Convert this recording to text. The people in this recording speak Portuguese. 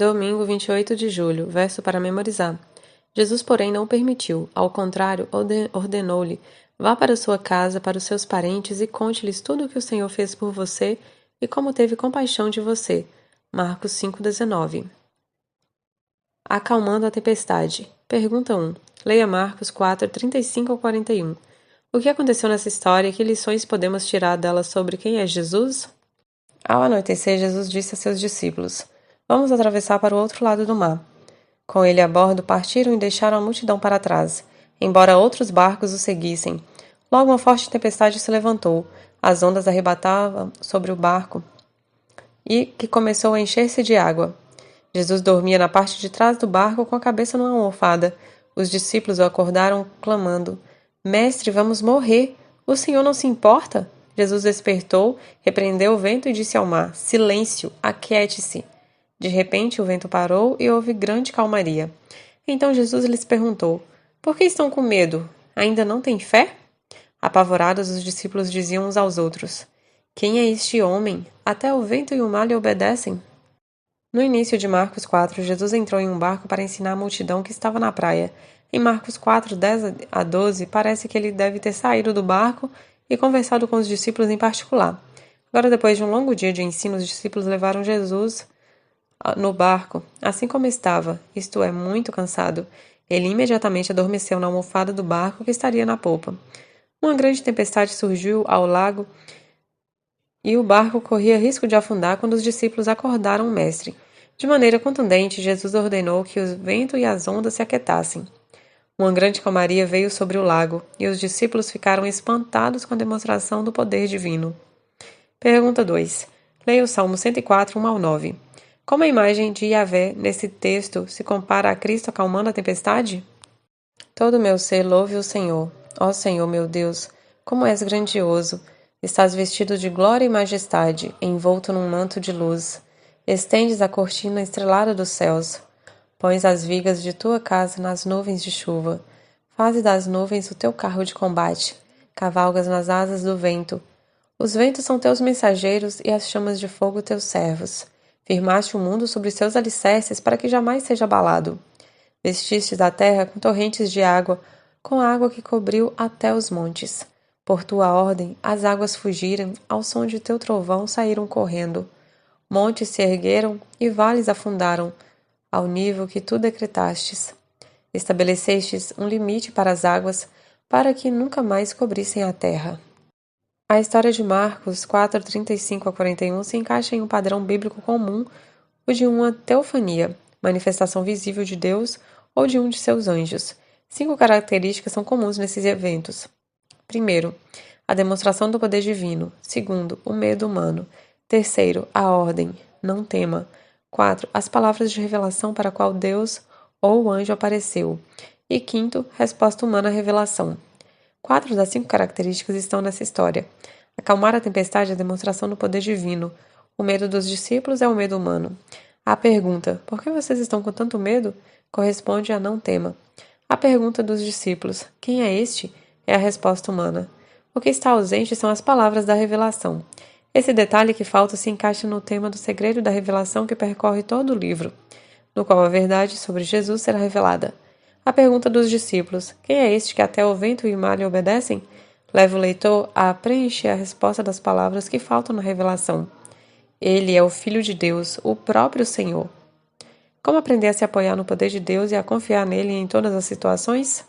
Domingo, 28 de julho, verso para memorizar. Jesus, porém, não permitiu, ao contrário, ordenou-lhe: vá para sua casa, para os seus parentes e conte-lhes tudo o que o Senhor fez por você e como teve compaixão de você. Marcos 5,19. Acalmando a tempestade. Pergunta 1. Leia Marcos 4, 35 ao 41. O que aconteceu nessa história e que lições podemos tirar dela sobre quem é Jesus? Ao anoitecer, Jesus disse a seus discípulos: vamos atravessar para o outro lado do mar. Com ele a bordo, partiram e deixaram a multidão para trás, embora outros barcos o seguissem. Logo uma forte tempestade se levantou, as ondas arrebatavam sobre o barco, e que começou a encher-se de água. Jesus dormia na parte de trás do barco com a cabeça numa almofada. Os discípulos o acordaram, clamando: Mestre, vamos morrer! O Senhor não se importa? Jesus despertou, repreendeu o vento e disse ao mar: Silêncio, aquiete-se. De repente o vento parou e houve grande calmaria. Então Jesus lhes perguntou: Por que estão com medo? Ainda não têm fé? Apavorados, os discípulos diziam uns aos outros: Quem é este homem? Até o vento e o mar lhe obedecem. No início de Marcos 4, Jesus entrou em um barco para ensinar a multidão que estava na praia. Em Marcos 4, 10 a 12, parece que ele deve ter saído do barco e conversado com os discípulos em particular. Agora, depois de um longo dia de ensino, os discípulos levaram Jesus no barco, assim como estava, isto é, muito cansado. Ele imediatamente adormeceu na almofada do barco que estaria na popa. Uma grande tempestade surgiu ao lago e o barco corria risco de afundar quando os discípulos acordaram o mestre. De maneira contundente, Jesus ordenou que o vento e as ondas se aquietassem. Uma grande calmaria veio sobre o lago, e os discípulos ficaram espantados com a demonstração do poder divino. Pergunta 2. Leia o Salmo 104, 1 ao 9. Como a imagem de Yahvé, nesse texto, se compara a Cristo acalmando a tempestade? Todo meu ser louve o Senhor. Ó Senhor, meu Deus, como és grandioso! Estás vestido de glória e majestade, envolto num manto de luz. Estendes a cortina estrelada dos céus. Pões as vigas de tua casa nas nuvens de chuva. Faze das nuvens o teu carro de combate. Cavalgas nas asas do vento. Os ventos são teus mensageiros e as chamas de fogo teus servos. Firmaste o mundo sobre seus alicerces para que jamais seja abalado. Vestistes a terra com torrentes de água, com água que cobriu até os montes. Por tua ordem, as águas fugiram, ao som de teu trovão saíram correndo. Montes se ergueram e vales afundaram, ao nível que tu decretastes. Estabelecestes um limite para as águas, para que nunca mais cobrissem a terra. A história de Marcos 4, 35 a 41 se encaixa em um padrão bíblico comum, o de uma teofania, manifestação visível de Deus ou de um de seus anjos. 5 características são comuns nesses eventos. Primeiro, a demonstração do poder divino. Segundo, o medo humano. Terceiro, a ordem. Não tema. 4. As palavras de revelação para a qual Deus ou o anjo apareceu. E quinto, resposta humana à revelação. 4 das 5 características estão nessa história. Acalmar a tempestade é a demonstração do poder divino. O medo dos discípulos é o medo humano. A pergunta, por que vocês estão com tanto medo? Corresponde a não tema. A pergunta dos discípulos, quem é este? É a resposta humana. O que está ausente são as palavras da revelação. Esse detalhe que falta se encaixa no tema do segredo da revelação que percorre todo o livro, no qual a verdade sobre Jesus será revelada. A pergunta dos discípulos, quem é este que até o vento e o mar lhe obedecem? Leva o leitor a preencher a resposta das palavras que faltam na revelação. Ele é o Filho de Deus, o próprio Senhor. Como aprender a se apoiar no poder de Deus e a confiar nele em todas as situações?